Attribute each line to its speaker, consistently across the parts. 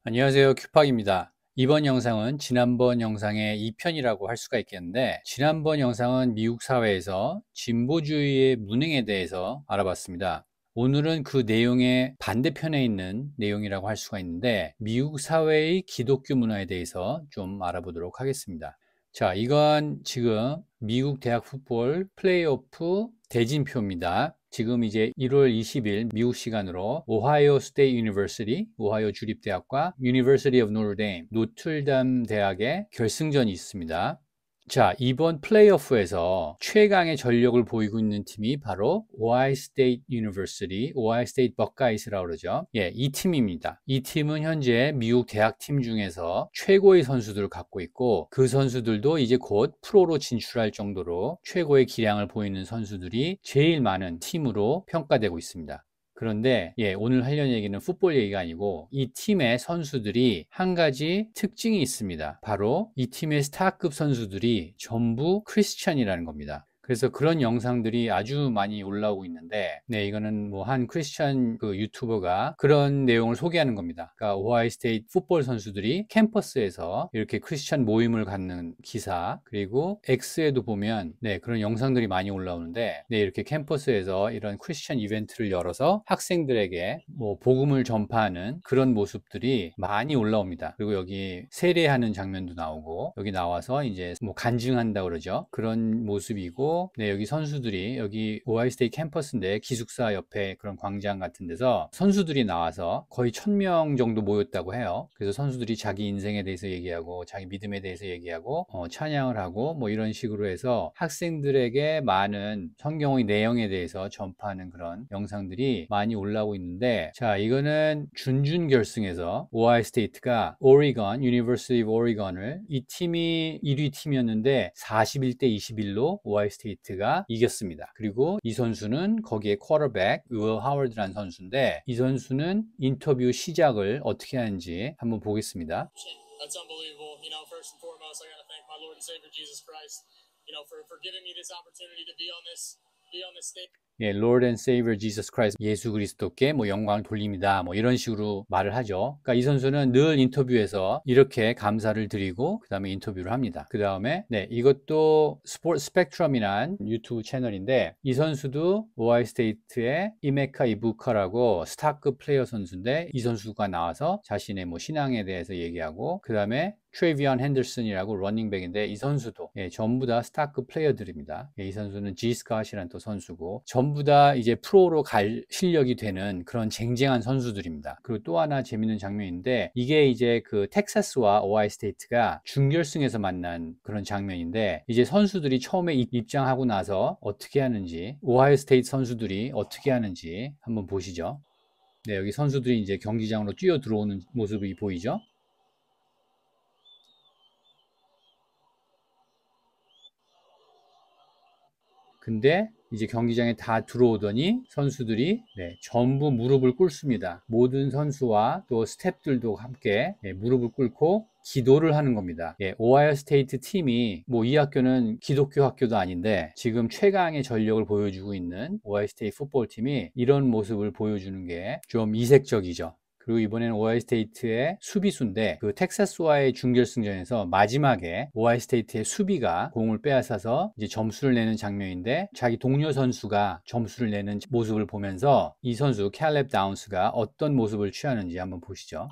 Speaker 1: 안녕하세요. 큐팍입니다. 이번 영상은 지난번 영상의 2편이라고 할 수가 있겠는데, 지난번 영상은 미국 사회에서 진보주의의 문행에 대해서 알아봤습니다. 오늘은 그 내용의 반대편에 있는 내용이라고 할 수가 있는데, 미국 사회의 기독교 문화에 대해서 좀 알아보도록 하겠습니다. 자, 이건 지금 미국 대학 풋볼 플레이오프 대진표입니다. 지금 이제 1월 20일 미국 시간으로 오하이오 스테이트 유니버시티, 오하이오 주립대학과 University of Notre Dame, 노틀담 대학의 결승전이 있습니다. 자, 이번 플레이오프에서 최강의 전력을 보이고 있는 팀이 바로 오하이오 스테이트 유니버시티, 오하이오 스테이트 버카이스라고 그러죠. 예, 이 팀입니다. 이 팀은 현재 미국 대학팀 중에서 최고의 선수들을 갖고 있고, 그 선수들도 이제 곧 프로로 진출할 정도로 최고의 기량을 보이는 선수들이 제일 많은 팀으로 평가되고 있습니다. 그런데 오늘 하려는 얘기는 풋볼 얘기가 아니고 이 팀의 선수들이 한 가지 특징이 있습니다. 바로 이 팀의 스타급 선수들이 전부 크리스천이라는 겁니다. 그래서 그런 영상들이 아주 많이 올라오고 있는데, 이거는 뭐 한 크리스천 그 유튜버가 그런 내용을 소개하는 겁니다. 그러니까 오하이오 스테이트 풋볼 선수들이 캠퍼스에서 이렇게 크리스천 모임을 갖는 기사, 그리고 X에도 보면 그런 영상들이 많이 올라오는데, 이렇게 캠퍼스에서 이런 크리스천 이벤트를 열어서 학생들에게 뭐 복음을 전파하는 그런 모습들이 많이 올라옵니다. 그리고 여기 세례하는 장면도 나오고, 여기 나와서 이제 뭐 간증한다 그러죠. 그런 모습이고, 여기 선수들이, 여기 오하이오 스테이트 캠퍼스인데 기숙사 옆에 그런 광장 같은 데서 선수들이 나와서 거의 1000명 정도 모였다고 해요. 그래서 선수들이 자기 인생에 대해서 얘기하고 자기 믿음에 대해서 얘기하고 찬양을 하고 뭐 이런 식으로 해서 학생들에게 많은 성경의 내용에 대해서 전파하는 그런 영상들이 많이 올라오고 있는데, 자, 이거는 준준 결승에서 오하이오 스테이트가 오리건, 유니버시티 오브 오리건을, 이 팀이 1위 팀이었는데 41대 21로 오하이오 스테이트가 이겼습니다. 그리고 이 선수는 거기에 쿼터백 윌 하워드라는 선수인데, 이 선수는 인터뷰 시작을 어떻게 하는지 한번 보겠습니다.
Speaker 2: That's unbelievable. First and foremost, I got to thank my Lord and Savior Jesus Christ, for giving me this opportunity to be on this stage.
Speaker 1: Lord and Savior Jesus Christ, 예수 그리스도께 뭐 영광을 돌립니다. 뭐 이런 식으로 말을 하죠. 그러니까 이 선수는 늘 인터뷰에서 이렇게 감사를 드리고 그 다음에 인터뷰를 합니다. 그 다음에 이것도 스포츠 스펙트럼이란 유튜브 채널인데, 이 선수도 오하이오 스테이트의 이메카 이부카라고 스타급 플레이어 선수인데, 이 선수가 나와서 자신의 뭐 신앙에 대해서 얘기하고, 그 다음에 트레비언 핸더슨이라고 러닝백인데, 이 선수도 전부 다 스타급 플레이어들입니다. 이 선수는 G 스캇이라는 또 선수고, 전부 다 이제 프로로 갈 실력이 되는 그런 쟁쟁한 선수들입니다. 그리고 또 하나 재밌는 장면인데, 이게 이제 그 텍사스와 오하이오 스테이트가 준결승에서 만난 그런 장면인데, 이제 선수들이 처음에 입장하고 나서 어떻게 하는지, 오하이오 스테이트 선수들이 어떻게 하는지 한번 보시죠. 여기 선수들이 이제 경기장으로 뛰어 들어오는 모습이 보이죠. 근데 이제 경기장에 다 들어오더니 선수들이 전부 무릎을 꿇습니다. 모든 선수와 또 스태프들도 함께 무릎을 꿇고 기도를 하는 겁니다. 오하이오 스테이트 팀이 뭐 이 학교는 기독교 학교도 아닌데 지금 최강의 전력을 보여주고 있는 오하이오 스테이트 풋볼 팀이 이런 모습을 보여주는 게 좀 이색적이죠. 그리고 이번에는 오하이오 스테이트의 수비수인데, 그 텍사스와의 준결승전에서 마지막에 오하이오 스테이트의 수비가 공을 빼앗아서 이제 점수를 내는 장면인데, 자기 동료 선수가 점수를 내는 모습을 보면서 이 선수 캘렙 다운스가 어떤 모습을 취하는지 한번 보시죠.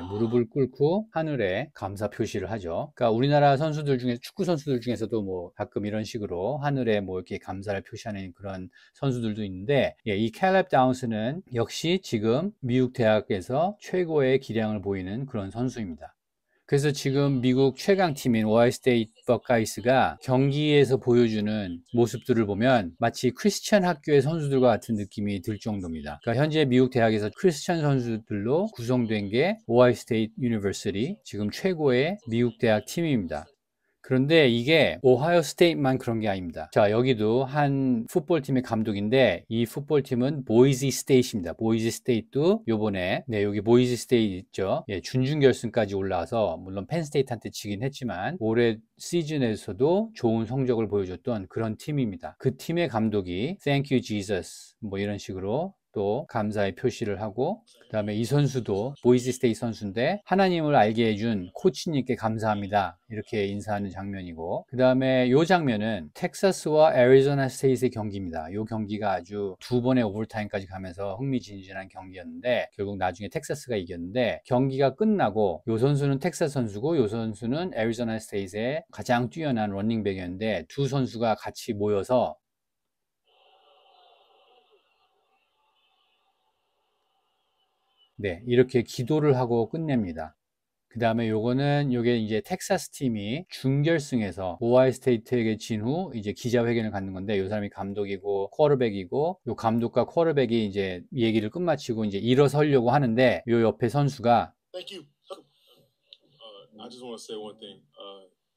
Speaker 1: 무릎을 꿇고 하늘에 감사 표시를 하죠. 그러니까 우리나라 선수들 중에, 축구 선수들 중에서도 뭐 가끔 이런 식으로 하늘에 뭐 이렇게 감사를 표시하는 그런 선수들도 있는데, 이 캘렙 다운스는 역시 지금 미국 대학에서 최고의 기량을 보이는 그런 선수입니다. 그래서 지금 미국 최강팀인 오하이오 스테이트 버카이스가 경기에서 보여주는 모습들을 보면 마치 크리스천 학교의 선수들과 같은 느낌이 들 정도입니다. 그러니까 현재 미국 대학에서 크리스천 선수들로 구성된 게 오하이오 스테이트 유니버시티, 지금 최고의 미국 대학 팀입니다. 그런데 이게 오하이오 스테이트만 그런 게 아닙니다. 자, 여기도 한 풋볼팀의 감독인데 이 풋볼팀은 보이지 스테이트입니다. 보이지 스테이트도 요번에 여기 보이지 스테이트 있죠. 예, 준준결승까지 올라와서 물론 펜스테이트한테 지긴 했지만 올해 시즌에서도 좋은 성적을 보여줬던 그런 팀입니다. 그 팀의 감독이 Thank you Jesus 뭐 이런 식으로 또 감사의 표시를 하고, 그 다음에 이 선수도 보이지 스테이트 선수인데 하나님을 알게 해준 코치님께 감사합니다 이렇게 인사하는 장면이고, 그 다음에 이 장면은 텍사스와 애리조나 스테이트의 경기입니다. 이 경기가 아주 두 번의 오버타임까지 가면서 흥미진진한 경기였는데 결국 나중에 텍사스가 이겼는데, 경기가 끝나고 이 선수는 텍사스 선수고 이 선수는 애리조나 스테이트의 가장 뛰어난 러닝백이었는데 두 선수가 같이 모여서 이렇게 기도를 하고 끝냅니다. 그 다음에 요게 이제 텍사스 팀이 준결승에서 오하이오 스테이트에게 진 후 이제 기자회견을 갖는 건데, 요 사람이 감독이고 쿼터백이고, 요 감독과 쿼터백이 이제 얘기를 끝마치고 이제 일어서려고 하는데 요 옆에 선수가
Speaker 2: Thank you.
Speaker 3: I just want to say one thing.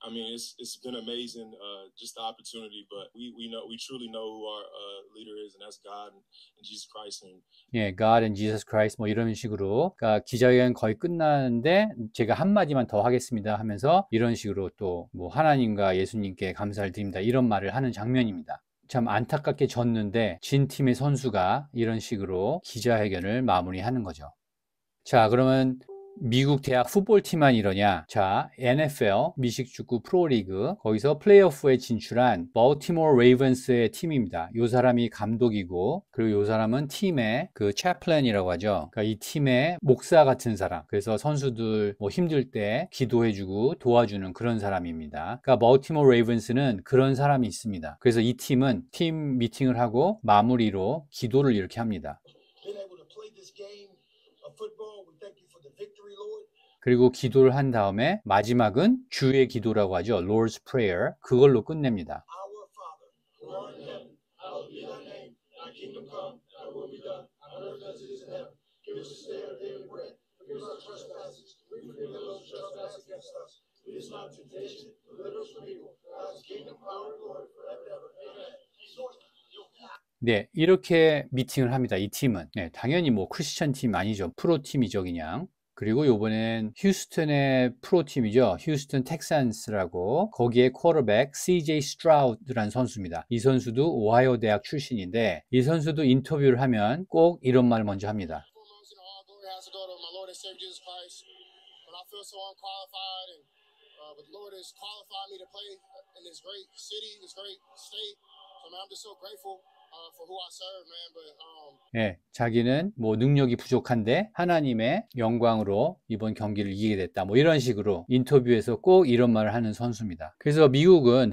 Speaker 3: I mean, it's been amazing, just the opportunity. But we truly know who our leader is, and that's God and Jesus Christ. And
Speaker 1: God and Jesus Christ 뭐 이런 식으로, 그러니까 기자회견 거의 끝나는데 제가 한마디만 더 하겠습니다 하면서 이런 식으로 또 뭐 하나님과 예수님께 감사를 드립니다 이런 말을 하는 장면입니다. 참 안타깝게 졌는데 진 팀의 선수가 이런 식으로 기자회견을 마무리하는 거죠. 자, 그러면 미국 대학 풋볼팀만 이러냐? 자, NFL 미식축구 프로리그 거기서 플레이오프에 진출한 멀티모어 레이븐스의 팀입니다. 이 사람이 감독이고, 그리고 이 사람은 팀의 그 채플랜이라고 하죠. 그러니까 이 팀의 목사 같은 사람. 그래서 선수들 뭐 힘들 때 기도해주고 도와주는 그런 사람입니다. 그러니까 멀티모어 레이븐스는 그런 사람이 있습니다. 그래서 이 팀은 팀 미팅을 하고 마무리로 기도를 이렇게 합니다. 그리고 기도를 한 다음에 마지막은 주의 기도라고 하죠. Lord's Prayer. 그걸로 끝냅니다. 이렇게 미팅을 합니다. 이 팀은. 당연히 뭐 크리스천 팀 아니죠. 프로팀이죠, 그냥. 그리고 요번엔 휴스턴의 프로팀이죠. 휴스턴 텍산스라고, 거기에 쿼터백 CJ 스트라우드라는 선수입니다. 이 선수도 오하이오 대학 출신인데 이 선수도 인터뷰를 하면 꼭 이런 말을 먼저 합니다. 자기는 뭐 능력이 부족한데 하나님의 영광으로 이번 경기를 이기게 됐다 뭐 이런 식으로 인터뷰에서 꼭 이런 말을 하는 선수입니다. 그래서 미국은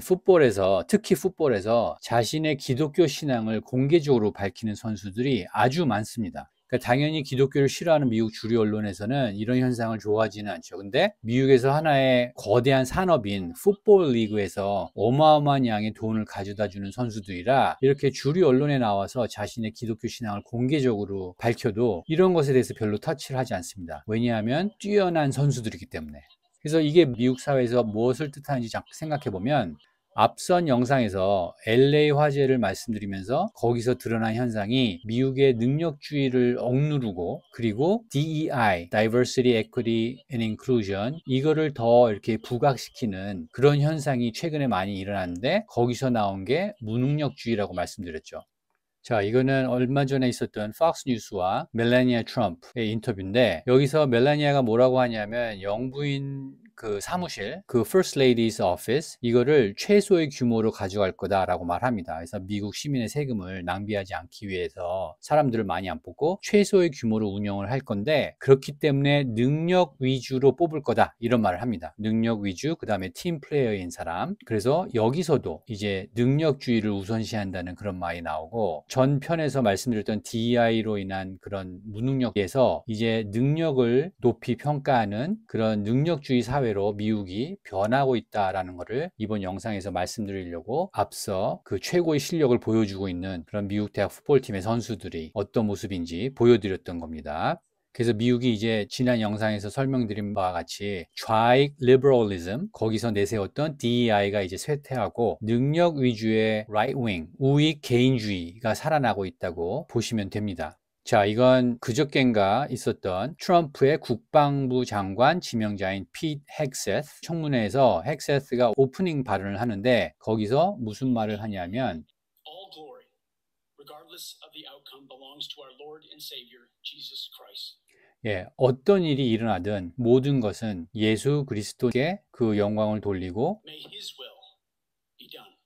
Speaker 1: 특히 풋볼에서 자신의 기독교 신앙을 공개적으로 밝히는 선수들이 아주 많습니다. 그러니까 당연히 기독교를 싫어하는 미국 주류 언론에서는 이런 현상을 좋아하지는 않죠. 근데 미국에서 하나의 거대한 산업인 풋볼 리그에서 어마어마한 양의 돈을 가져다 주는 선수들이라 이렇게 주류 언론에 나와서 자신의 기독교 신앙을 공개적으로 밝혀도 이런 것에 대해서 별로 터치를 하지 않습니다. 왜냐하면 뛰어난 선수들이기 때문에. 그래서 이게 미국 사회에서 무엇을 뜻하는지 생각해 보면, 앞선 영상에서 LA 화재를 말씀드리면서 거기서 드러난 현상이 미국의 능력주의를 억누르고, 그리고 DEI, Diversity, Equity and Inclusion, 이거를 더 이렇게 부각시키는 그런 현상이 최근에 많이 일어났는데 거기서 나온 게 무능력주의라고 말씀드렸죠. 자, 이거는 얼마 전에 있었던 팍스 뉴스와 멜라니아 트럼프의 인터뷰인데, 여기서 멜라니아가 뭐라고 하냐면 영부인 그 사무실, 그 First Lady's Office, 이거를 최소의 규모로 가져갈 거다라고 말합니다. 그래서 미국 시민의 세금을 낭비하지 않기 위해서 사람들을 많이 안 뽑고 최소의 규모로 운영을 할 건데, 그렇기 때문에 능력 위주로 뽑을 거다 이런 말을 합니다. 능력 위주, 그 다음에 팀 플레이어인 사람. 그래서 여기서도 이제 능력주의를 우선시한다는 그런 말이 나오고, 전 편에서 말씀드렸던 DEI로 인한 그런 무능력에서 이제 능력을 높이 평가하는 그런 능력주의 사회로 미국이 변하고 있다라는 것을 이번 영상에서 말씀드리려고, 앞서 그 최고의 실력을 보여주고 있는 그런 미국 대학 풋볼팀의 선수들이 어떤 모습인지 보여드렸던 겁니다. 그래서 미국이 이제 지난 영상에서 설명드린 바와 같이 좌익 리버럴리즘, 거기서 내세웠던 DEI가 이제 쇠퇴하고 능력 위주의 right wing, 우익 개인주의가 살아나고 있다고 보시면 됩니다. 자, 이건 그저껜가 있었던 트럼프의 국방부 장관 지명자인 핏 헥세스, 청문회에서 헥세스가 오프닝 발언을 하는데 거기서 무슨 말을 하냐면
Speaker 4: All glory, regardless of the outcome, belongs to our Lord and Savior, Jesus Christ.
Speaker 1: 예, 어떤 일이 일어나든 모든 것은 예수 그리스도께 그 영광을 돌리고
Speaker 4: May His will be done.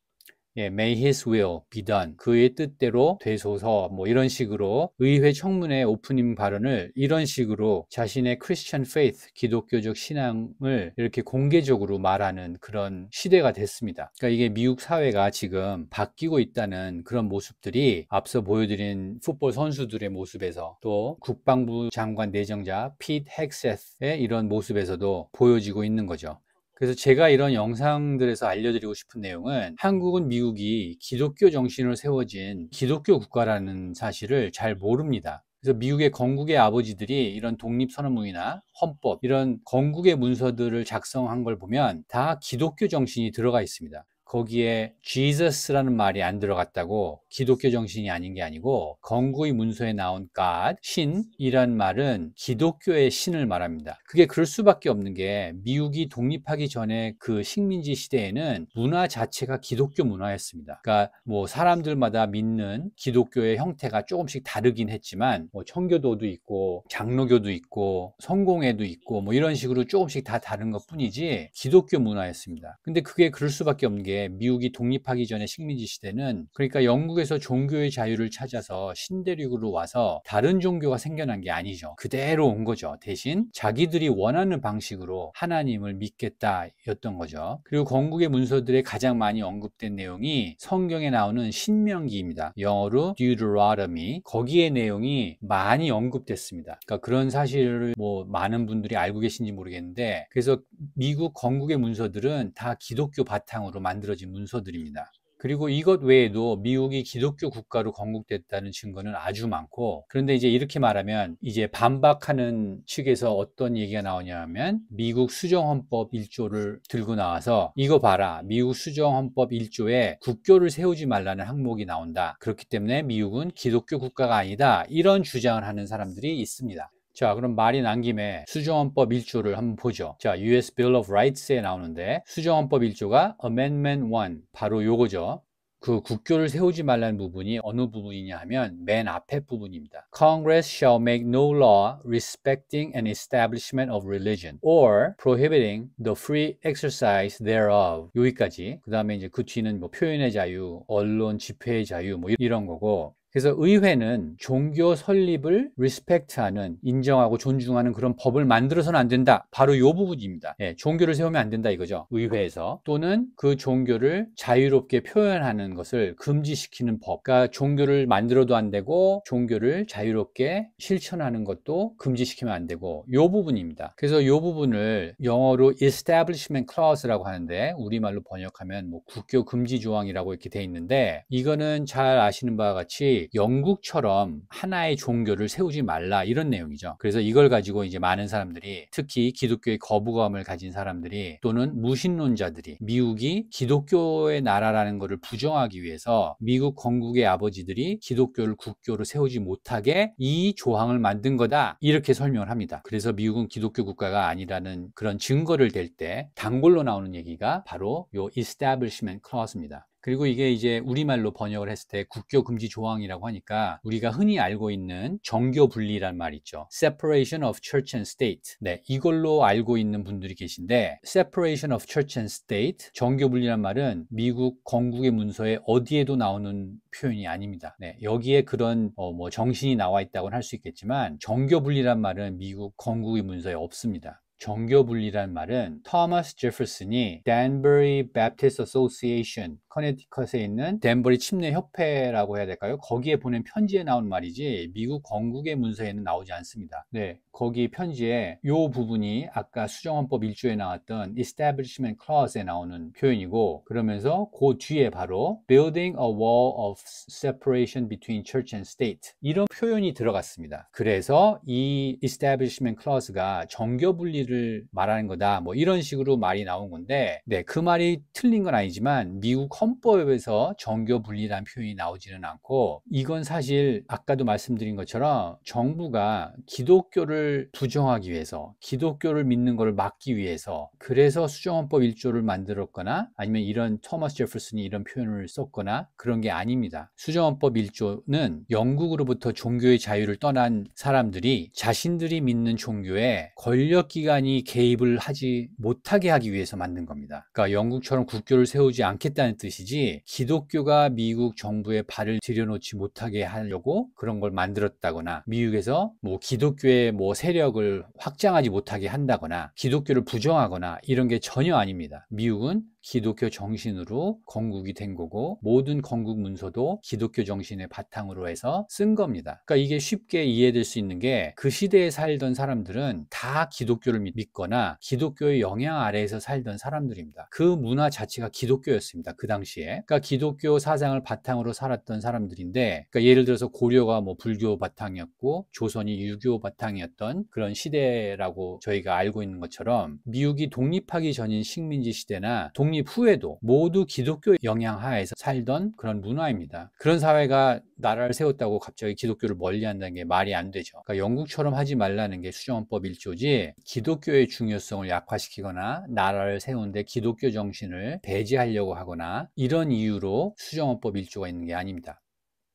Speaker 1: 예, May His will be done. 그의 뜻대로 되소서 뭐 이런 식으로 의회 청문회 오프닝 발언을 이런 식으로 자신의 Christian faith, 기독교적 신앙을 이렇게 공개적으로 말하는 그런 시대가 됐습니다. 그러니까 이게 미국 사회가 지금 바뀌고 있다는 그런 모습들이 앞서 보여드린 풋볼 선수들의 모습에서 또 국방부 장관 내정자 핏 헥세스의 이런 모습에서도 보여지고 있는 거죠. 그래서 제가 이런 영상들에서 알려드리고 싶은 내용은 한국은 미국이 기독교 정신으로 세워진 기독교 국가라는 사실을 잘 모릅니다. 그래서 미국의 건국의 아버지들이 이런 독립선언문이나 헌법, 이런 건국의 문서들을 작성한 걸 보면 다 기독교 정신이 들어가 있습니다. 거기에 Jesus라는 말이 안 들어갔다고 기독교 정신이 아닌 게 아니고 건국의 문서에 나온 God, 신이란 말은 기독교의 신을 말합니다. 그게 그럴 수밖에 없는 게 미국이 독립하기 전에 그 식민지 시대에는 문화 자체가 기독교 문화였습니다. 그러니까 뭐 사람들마다 믿는 기독교의 형태가 조금씩 다르긴 했지만 뭐 청교도도 있고 장로교도 있고 성공회도 있고 뭐 이런 식으로 조금씩 다 다른 것 뿐이지 기독교 문화였습니다. 근데 그게 그럴 수밖에 없는 게 미국이 독립하기 전에 식민지 시대는 그러니까 영국에서 종교의 자유를 찾아서 신대륙으로 와서 다른 종교가 생겨난 게 아니죠. 그대로 온 거죠. 대신 자기들이 원하는 방식으로 하나님을 믿겠다였던 거죠. 그리고 건국의 문서들에 가장 많이 언급된 내용이 성경에 나오는 신명기입니다. 영어로 Deuteronomy. 거기에 내용이 많이 언급됐습니다. 그러니까 그런 사실을 뭐 많은 분들이 알고 계신지 모르겠는데 그래서 미국 건국의 문서들은 다 기독교 바탕으로 만들어진 문서들입니다. 그리고 이것 외에도 미국이 기독교 국가로 건국됐다는 증거는 아주 많고 그런데 이제 이렇게 말하면 이제 반박하는 측에서 어떤 얘기가 나오냐면 미국 수정헌법 1조를 들고 나와서 이거 봐라 미국 수정헌법 1조에 국교를 세우지 말라는 항목이 나온다. 그렇기 때문에 미국은 기독교 국가가 아니다. 이런 주장을 하는 사람들이 있습니다. 자, 그럼 말이 난 김에 수정헌법 1조를 한번 보죠. 자, US Bill of Rights에 나오는데 수정헌법 1조가 Amendment 1, 바로 요거죠. 그 국교를 세우지 말라는 부분이 어느 부분이냐 하면 맨 앞에 부분입니다. Congress shall make no law respecting an establishment of religion or prohibiting the free exercise thereof. 여기까지. 그 다음에 이제 그 뒤는 뭐 표현의 자유, 언론 집회의 자유 뭐 이런 거고 그래서 의회는 종교 설립을 리스펙트하는, 인정하고 존중하는 그런 법을 만들어서는 안 된다. 바로 이 부분입니다. 예, 종교를 세우면 안 된다 이거죠. 의회에서. 또는 그 종교를 자유롭게 표현하는 것을 금지시키는 법. 그러니까 종교를 만들어도 안 되고 종교를 자유롭게 실천하는 것도 금지시키면 안 되고 이 부분입니다. 그래서 이 부분을 영어로 Establishment Clause라고 하는데 우리말로 번역하면 뭐 국교 금지 조항이라고 이렇게 돼 있는데 이거는 잘 아시는 바와 같이 영국처럼 하나의 종교를 세우지 말라 이런 내용이죠. 그래서 이걸 가지고 이제 많은 사람들이 특히 기독교의 거부감을 가진 사람들이 또는 무신론자들이 미국이 기독교의 나라라는 것을 부정하기 위해서 미국 건국의 아버지들이 기독교를 국교로 세우지 못하게 이 조항을 만든 거다 이렇게 설명을 합니다. 그래서 미국은 기독교 국가가 아니라는 그런 증거를 댈 때 단골로 나오는 얘기가 바로 요 Establishment Clause입니다. 그리고 이게 이제 우리말로 번역을 했을 때 국교 금지 조항이라고 하니까 우리가 흔히 알고 있는 정교 분리란 말 있죠. Separation of Church and State. 네, 이걸로 알고 있는 분들이 계신데 Separation of Church and State, 정교 분리란 말은 미국 건국의 문서에 어디에도 나오는 표현이 아닙니다. 네, 여기에 그런 뭐 정신이 나와 있다고는 할 수 있겠지만 정교 분리란 말은 미국 건국의 문서에 없습니다. 정교분리란 말은 토마스 제퍼슨이 댄버리 배프티스트 어소시에이션, 커네티컷에 있는 댄버리 침례 협회라고 해야 될까요? 거기에 보낸 편지에 나온 말이지 미국 건국의 문서에는 나오지 않습니다. 네, 거기 편지에 요 부분이 아까 수정헌법 1조에 나왔던 Establishment Clause에 나오는 표현이고, 그러면서 그 뒤에 바로 Building a Wall of Separation Between Church and State 이런 표현이 들어갔습니다. 그래서 이 Establishment Clause가 정교분리를 말하는 거다, 뭐 이런 식으로 말이 나온 건데, 네, 그 말이 틀린 건 아니지만 미국 헌법에서 정교분리란 표현이 나오지는 않고, 이건 사실 아까도 말씀드린 것처럼 정부가 기독교를 부정하기 위해서, 기독교를 믿는 것을 막기 위해서, 그래서 수정헌법 1조를 만들었거나 아니면 이런 토마스 제퍼슨이 이런 표현을 썼거나 그런 게 아닙니다. 수정헌법 1조는 영국으로부터 종교의 자유를 떠난 사람들이 자신들이 믿는 종교에 권력기관이 개입을 하지 못하게 하기 위해서 만든 겁니다. 그러니까 영국처럼 국교를 세우지 않겠다는 뜻이지, 기독교가 미국 정부에 발을 들여놓지 못하게 하려고 그런 걸 만들었다거나, 미국에서 뭐 기독교의 뭐 세력을 확장하지 못하게 한다거나, 기독교를 부정하거나 이런 게 전혀 아닙니다. 미국은 기독교 정신으로 건국이 된 거고, 모든 건국 문서도 기독교 정신의 바탕으로 해서 쓴 겁니다. 그러니까 이게 쉽게 이해될 수 있는 게, 그 시대에 살던 사람들은 다 기독교를 믿거나 기독교의 영향 아래에서 살던 사람들입니다. 그 문화 자체가 기독교였습니다. 그 당시에. 그러니까 기독교 사상을 바탕으로 살았던 사람들인데, 그러니까 예를 들어서 고려가 뭐 불교 바탕이었고 조선이 유교 바탕이었던 그런 시대라고 저희가 알고 있는 것처럼, 미국이 독립하기 전인 식민지 시대나 독립 후에도 모두 기독교 영향 하에서 살던 그런 문화입니다. 그런 사회가 나라를 세웠다고 갑자기 기독교를 멀리한다는 게 말이 안 되죠. 그러니까 영국처럼 하지 말라는 게 수정헌법 1조지, 기독교의 중요성을 약화시키거나 나라를 세우는데 기독교 정신을 배제하려고 하거나 이런 이유로 수정헌법 1조가 있는 게 아닙니다.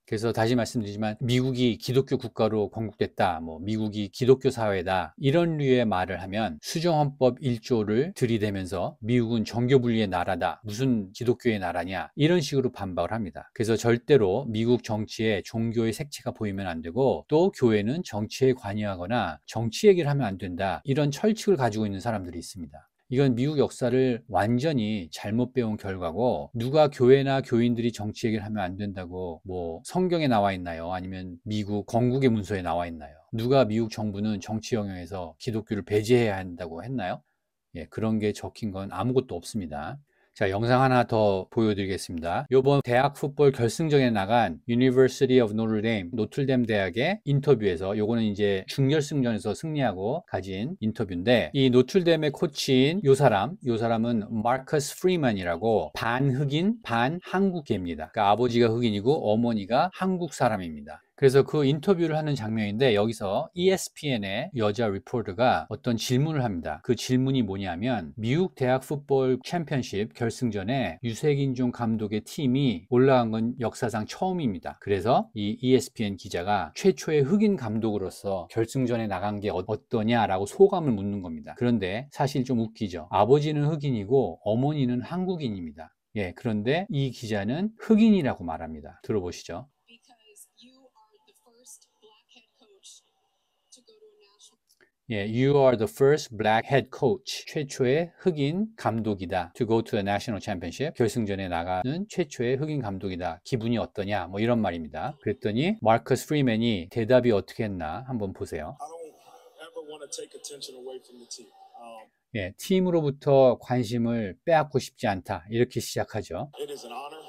Speaker 1: 그래서 다시 말씀드리지만, 미국이 기독교 국가로 건국됐다, 뭐 미국이 기독교 사회다, 이런 류의 말을 하면 수정헌법 1조를 들이대면서 미국은 정교분리의 나라다, 무슨 기독교의 나라냐, 이런 식으로 반박을 합니다. 그래서 절대로 미국 정치에 종교의 색채가 보이면 안 되고, 또 교회는 정치에 관여하거나 정치 얘기를 하면 안 된다, 이런 철칙을 가지고 있는 사람들이 있습니다. 이건 미국 역사를 완전히 잘못 배운 결과고, 누가 교회나 교인들이 정치 얘기를 하면 안 된다고 뭐 성경에 나와 있나요? 아니면 미국 건국의 문서에 나와 있나요? 누가 미국 정부는 정치 영역에서 기독교를 배제해야 한다고 했나요? 예, 그런 게 적힌 건 아무것도 없습니다. 자, 영상 하나 더 보여드리겠습니다. 요번 대학 풋볼 결승전에 나간 University of Notre Dame, 노틀댐 대학의 인터뷰에서, 요거는 이제 준결승전에서 승리하고 가진 인터뷰인데, 이 노틀댐의 코치인 요 사람은 마커스 프리먼이라고 반 흑인, 반 한국계입니다. 그러니까 아버지가 흑인이고 어머니가 한국 사람입니다. 그래서 그 인터뷰를 하는 장면인데, 여기서 ESPN의 여자 리포터가 어떤 질문을 합니다. 그 질문이 뭐냐면, 미국 대학 풋볼 챔피언십 결승전에 유색인종 감독의 팀이 올라간 건 역사상 처음입니다. 그래서 이 ESPN 기자가 최초의 흑인 감독으로서 결승전에 나간 게 어떠냐라고 소감을 묻는 겁니다. 그런데 사실 좀 웃기죠. 아버지는 흑인이고 어머니는 한국인입니다. 예, 그런데 이 기자는 흑인이라고 말합니다. 들어보시죠. 예, you are the first black head coach. 최초의 흑인 감독이다. To go to the national championship. 결승전에 나가는 최초의 흑인 감독이다. 기분이 어떠냐? 뭐 이런 말입니다. 그랬더니 마커스 프리맨이 대답이 어떻게 했나 한번 보세요.
Speaker 3: I don't ever want to take attention away from the team.
Speaker 1: 예, 팀으로부터 관심을 빼앗고 싶지 않다. 이렇게 시작하죠.
Speaker 3: It is an honor,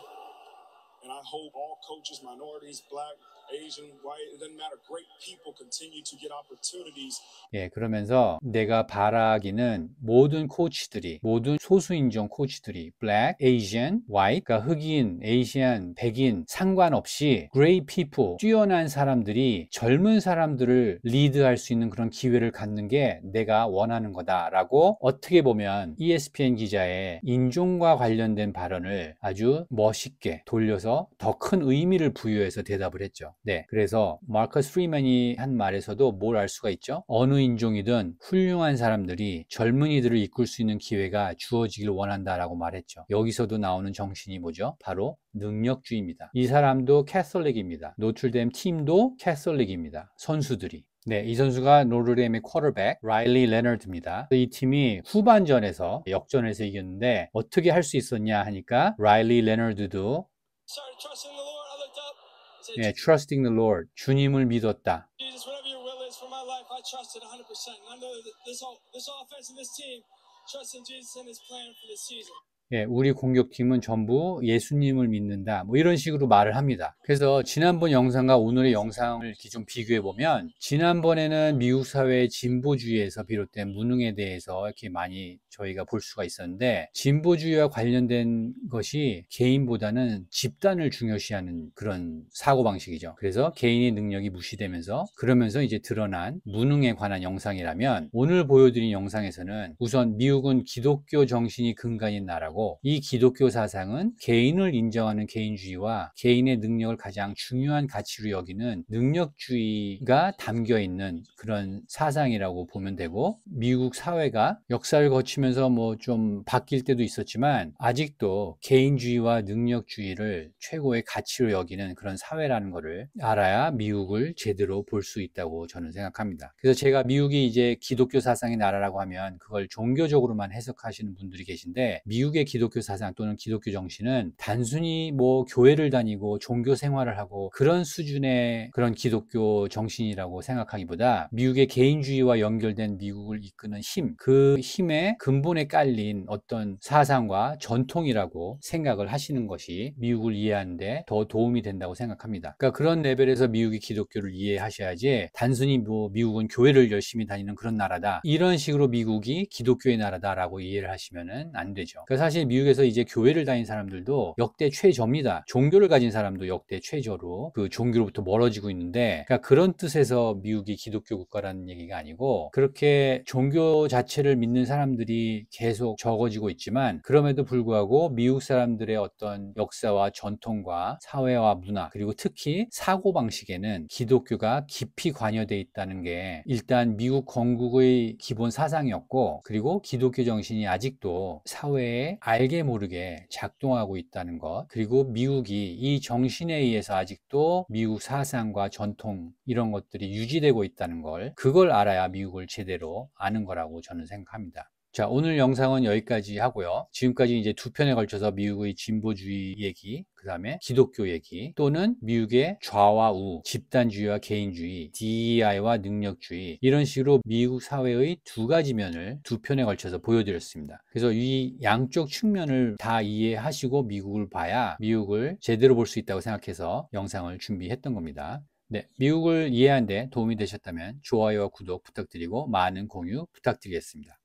Speaker 3: and I hope all coaches, minorities, black, Asian, white, it doesn't matter. Great people continue to get opportunities.
Speaker 1: 예, 그러면서 내가 바라기는 모든 코치들이, 모든 소수인종 코치들이, black, Asian, white, 그러니까 흑인, Asian, 백인 상관없이 great people, 뛰어난 사람들이 젊은 사람들을 리드할 수 있는 그런 기회를 갖는 게 내가 원하는 거다라고, 어떻게 보면 ESPN 기자의 인종과 관련된 발언을 아주 멋있게 돌려서 더 큰 의미를 부여해서 대답을 했죠. 네, 그래서 마커스 프리맨이 한 말에서도 뭘 알 수가 있죠? 어느 인종이든 훌륭한 사람들이 젊은이들을 이끌 수 있는 기회가 주어지길 원한다라고 말했죠. 여기서도 나오는 정신이 뭐죠? 바로 능력주의입니다. 이 사람도 캐톨릭입니다. 노틀댐 팀도 캐톨릭입니다. 선수들이. 네, 이 선수가 노르레임의 쿼터백 라일리 레너드입니다. 이 팀이 후반전에서 역전해서 이겼는데 어떻게 할 수 있었냐 하니까 라일리 레너드도
Speaker 2: Started trusting the Lord. I looked up. I said,
Speaker 1: 네, trusting the Lord, 주님을 믿었다.
Speaker 2: Jesus, whatever your will is for my life, I trust it 100%. And I know that this offense and this team trust in Jesus and His plan for this season.
Speaker 1: 예, 우리 공격팀은 전부 예수님을 믿는다. 뭐 이런 식으로 말을 합니다. 그래서 지난번 영상과 오늘의 영상을 이렇게 좀 비교해 보면 지난번에는 미국 사회의 진보주의에서 비롯된 무능에 대해서 이렇게 많이 저희가 볼 수가 있었는데 진보주의와 관련된 것이 개인보다는 집단을 중요시하는 그런 사고방식이죠. 그래서 개인의 능력이 무시되면서 그러면서 이제 드러난 무능에 관한 영상이라면 오늘 보여드린 영상에서는 우선 미국은 기독교 정신이 근간인 나라고 이 기독교 사상은 개인을 인정하는 개인주의와 개인의 능력을 가장 중요한 가치로 여기는 능력주의가 담겨 있는 그런 사상이라고 보면 되고 미국 사회가 역사를 거치면서 뭐 좀 바뀔 때도 있었지만 아직도 개인주의와 능력주의를 최고의 가치로 여기는 그런 사회라는 것을 알아야 미국을 제대로 볼 수 있다고 저는 생각합니다. 그래서 제가 미국이 이제 기독교 사상의 나라라고 하면 그걸 종교적으로만 해석하시는 분들이 계신데 미국의 기독교 사상 또는 기독교 정신은 단순히 뭐 교회를 다니고 종교 생활을 하고 그런 수준의 그런 기독교 정신이라고 생각하기보다 미국의 개인주의와 연결된 미국을 이끄는 힘, 그 힘의 근본에 깔린 어떤 사상과 전통이라고 생각을 하시는 것이 미국을 이해하는데 더 도움이 된다고 생각합니다. 그러니까 그런 레벨에서 미국의 기독교를 이해하셔야지 단순히 뭐 미국은 교회를 열심히 다니는 그런 나라다 이런 식으로 미국이 기독교의 나라다라고 이해를 하시면은 안 되죠. 그러니까 사실 미국에서 이제 교회를 다닌 사람들도 역대 최저입니다. 종교를 가진 사람도 역대 최저로 그 종교로부터 멀어지고 있는데 그러니까 그런 뜻에서 미국이 기독교 국가라는 얘기가 아니고 그렇게 종교 자체를 믿는 사람들이 계속 적어지고 있지만 그럼에도 불구하고 미국 사람들의 어떤 역사와 전통과 사회와 문화 그리고 특히 사고방식에는 기독교가 깊이 관여되어 있다는 게 일단 미국 건국의 기본 사상이었고 그리고 기독교 정신이 아직도 사회에 알게 모르게 작동하고 있다는 것 그리고 미국이 이 정신에 의해서 아직도 미국 사상과 전통 이런 것들이 유지되고 있다는 걸 그걸 알아야 미국을 제대로 아는 거라고 저는 생각합니다. 자, 오늘 영상은 여기까지 하고요. 지금까지 이제 두 편에 걸쳐서 미국의 진보주의 얘기, 그 다음에 기독교 얘기, 또는 미국의 좌와 우, 집단주의와 개인주의, DEI와 능력주의, 이런 식으로 미국 사회의 두 가지 면을 두 편에 걸쳐서 보여드렸습니다. 그래서 이 양쪽 측면을 다 이해하시고 미국을 봐야 미국을 제대로 볼 수 있다고 생각해서 영상을 준비했던 겁니다. 네, 미국을 이해하는 데 도움이 되셨다면 좋아요와 구독 부탁드리고 많은 공유 부탁드리겠습니다.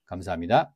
Speaker 1: 감사합니다.